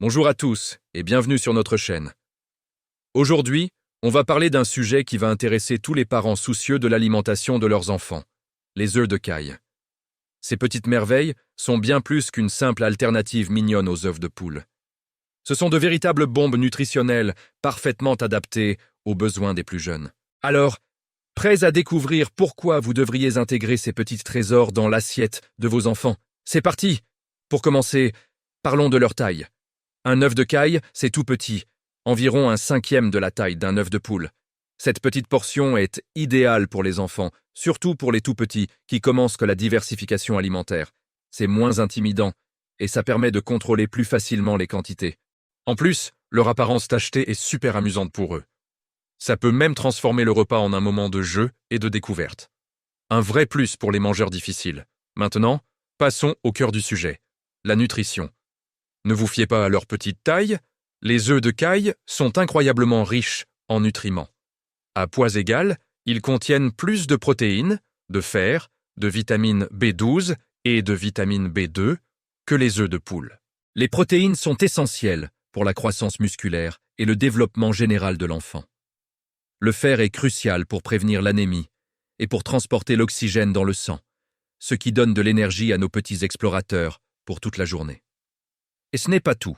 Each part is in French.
Bonjour à tous et bienvenue sur notre chaîne. Aujourd'hui, on va parler d'un sujet qui va intéresser tous les parents soucieux de l'alimentation de leurs enfants, les œufs de caille. Ces petites merveilles sont bien plus qu'une simple alternative mignonne aux œufs de poule. Ce sont de véritables bombes nutritionnelles parfaitement adaptées aux besoins des plus jeunes. Alors, prêts à découvrir pourquoi vous devriez intégrer ces petits trésors dans l'assiette de vos enfants? C'est parti! Pour commencer, parlons de leur taille. Un œuf de caille, c'est tout petit, environ un cinquième de la taille d'un œuf de poule. Cette petite portion est idéale pour les enfants, surtout pour les tout petits qui commencent que la diversification alimentaire. C'est moins intimidant et ça permet de contrôler plus facilement les quantités. En plus, leur apparence tachetée est super amusante pour eux. Ça peut même transformer le repas en un moment de jeu et de découverte. Un vrai plus pour les mangeurs difficiles. Maintenant, passons au cœur du sujet, la nutrition. Ne vous fiez pas à leur petite taille, les œufs de caille sont incroyablement riches en nutriments. À poids égal, ils contiennent plus de protéines, de fer, de vitamine B12 et de vitamine B2 que les œufs de poule. Les protéines sont essentielles pour la croissance musculaire et le développement général de l'enfant. Le fer est crucial pour prévenir l'anémie et pour transporter l'oxygène dans le sang, ce qui donne de l'énergie à nos petits explorateurs pour toute la journée. Et ce n'est pas tout.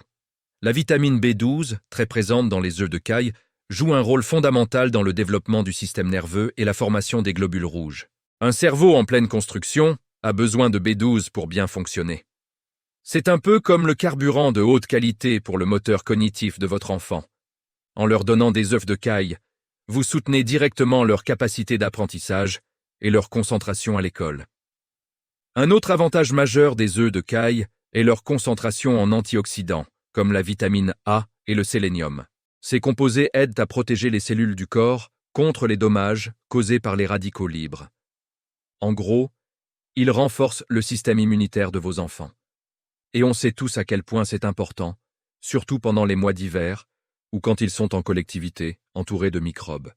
La vitamine B12, très présente dans les œufs de caille, joue un rôle fondamental dans le développement du système nerveux et la formation des globules rouges. Un cerveau en pleine construction a besoin de B12 pour bien fonctionner. C'est un peu comme le carburant de haute qualité pour le moteur cognitif de votre enfant. En leur donnant des œufs de caille, vous soutenez directement leur capacité d'apprentissage et leur concentration à l'école. Un autre avantage majeur des œufs de caille est leur concentration en antioxydants, comme la vitamine A et le sélénium. Ces composés aident à protéger les cellules du corps contre les dommages causés par les radicaux libres. En gros, ils renforcent le système immunitaire de vos enfants. Et on sait tous à quel point c'est important, surtout pendant les mois d'hiver ou quand ils sont en collectivité, entourés de microbes.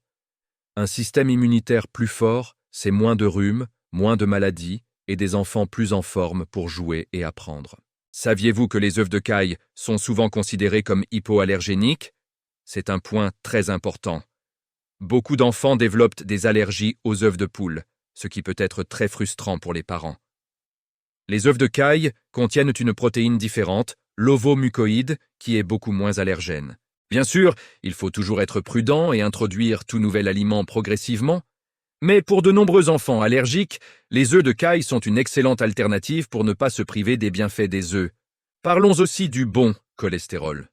Un système immunitaire plus fort, c'est moins de rhume, moins de maladies et des enfants plus en forme pour jouer et apprendre. Saviez-vous que les œufs de caille sont souvent considérés comme hypoallergéniques? C'est un point très important. Beaucoup d'enfants développent des allergies aux œufs de poule, ce qui peut être très frustrant pour les parents. Les œufs de caille contiennent une protéine différente, l'ovomucoïde, qui est beaucoup moins allergène. Bien sûr, il faut toujours être prudent et introduire tout nouvel aliment progressivement, mais pour de nombreux enfants allergiques, les œufs de caille sont une excellente alternative pour ne pas se priver des bienfaits des œufs. Parlons aussi du bon cholestérol.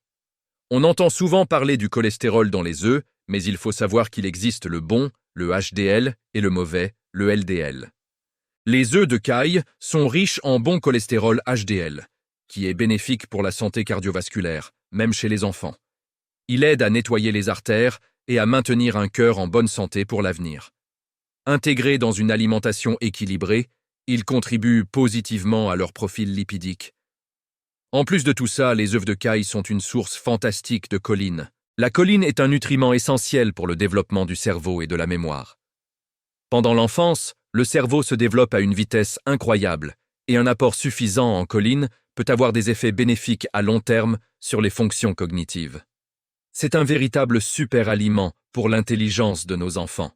On entend souvent parler du cholestérol dans les œufs, mais il faut savoir qu'il existe le bon, le HDL, et le mauvais, le LDL. Les œufs de caille sont riches en bon cholestérol HDL, qui est bénéfique pour la santé cardiovasculaire, même chez les enfants. Il aide à nettoyer les artères et à maintenir un cœur en bonne santé pour l'avenir. Intégrés dans une alimentation équilibrée, ils contribuent positivement à leur profil lipidique. En plus de tout ça, les œufs de caille sont une source fantastique de choline. La choline est un nutriment essentiel pour le développement du cerveau et de la mémoire. Pendant l'enfance, le cerveau se développe à une vitesse incroyable et un apport suffisant en choline peut avoir des effets bénéfiques à long terme sur les fonctions cognitives. C'est un véritable super aliment pour l'intelligence de nos enfants.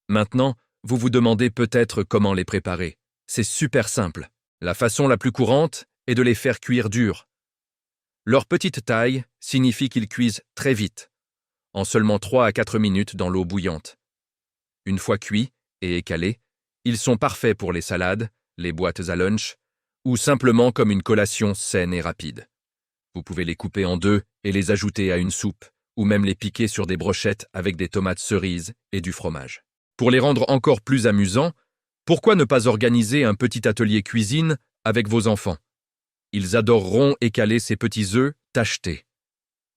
Maintenant, vous vous demandez peut-être comment les préparer. C'est super simple. La façon la plus courante est de les faire cuire durs. Leur petite taille signifie qu'ils cuisent très vite, en seulement 3 à 4 minutes dans l'eau bouillante. Une fois cuits et écalés, ils sont parfaits pour les salades, les boîtes à lunch, ou simplement comme une collation saine et rapide. Vous pouvez les couper en deux et les ajouter à une soupe, ou même les piquer sur des brochettes avec des tomates cerises et du fromage. Pour les rendre encore plus amusants, pourquoi ne pas organiser un petit atelier cuisine avec vos enfants? Ils adoreront écaler ces petits œufs tachetés.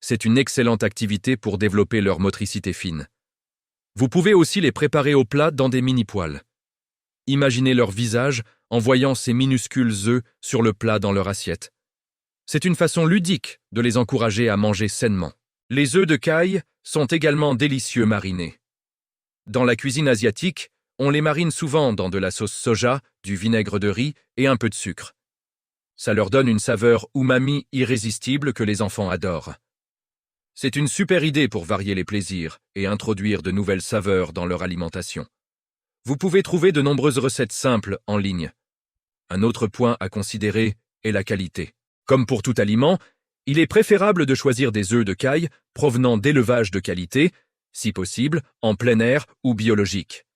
C'est une excellente activité pour développer leur motricité fine. Vous pouvez aussi les préparer au plat dans des mini-poêles. Imaginez leur visage en voyant ces minuscules œufs sur le plat dans leur assiette. C'est une façon ludique de les encourager à manger sainement. Les œufs de caille sont également délicieux marinés. Dans la cuisine asiatique, on les marine souvent dans de la sauce soja, du vinaigre de riz et un peu de sucre. Ça leur donne une saveur umami irrésistible que les enfants adorent. C'est une super idée pour varier les plaisirs et introduire de nouvelles saveurs dans leur alimentation. Vous pouvez trouver de nombreuses recettes simples en ligne. Un autre point à considérer est la qualité. Comme pour tout aliment, il est préférable de choisir des œufs de caille provenant d'élevages de qualité, si possible en plein air ou biologiques.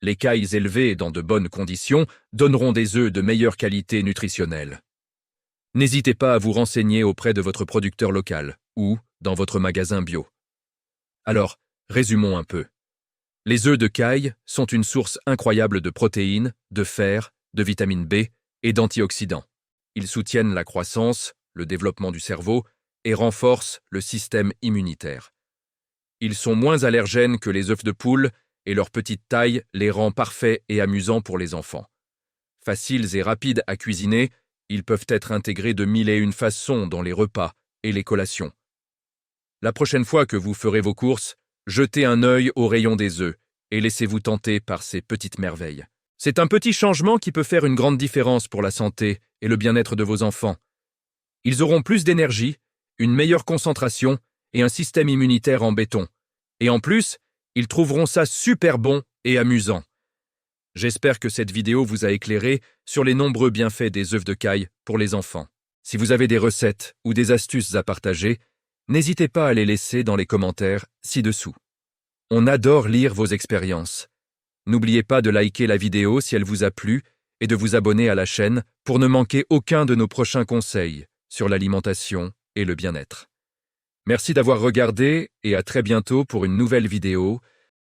Les cailles élevées dans de bonnes conditions donneront des œufs de meilleure qualité nutritionnelle. N'hésitez pas à vous renseigner auprès de votre producteur local ou dans votre magasin bio. Alors, résumons un peu. Les œufs de caille sont une source incroyable de protéines, de fer, de vitamine B et d'antioxydants. Ils soutiennent la croissance, le développement du cerveau et renforcent le système immunitaire. Ils sont moins allergènes que les œufs de poule et leur petite taille les rend parfaits et amusants pour les enfants. Faciles et rapides à cuisiner, ils peuvent être intégrés de mille et une façons dans les repas et les collations. La prochaine fois que vous ferez vos courses, jetez un œil au rayon des œufs et laissez-vous tenter par ces petites merveilles. C'est un petit changement qui peut faire une grande différence pour la santé et le bien-être de vos enfants. Ils auront plus d'énergie, une meilleure concentration et un système immunitaire en béton. Et en plus, ils trouveront ça super bon et amusant. J'espère que cette vidéo vous a éclairé sur les nombreux bienfaits des œufs de caille pour les enfants. Si vous avez des recettes ou des astuces à partager, n'hésitez pas à les laisser dans les commentaires ci-dessous. On adore lire vos expériences. N'oubliez pas de liker la vidéo si elle vous a plu et de vous abonner à la chaîne pour ne manquer aucun de nos prochains conseils sur l'alimentation et le bien-être. Merci d'avoir regardé et à très bientôt pour une nouvelle vidéo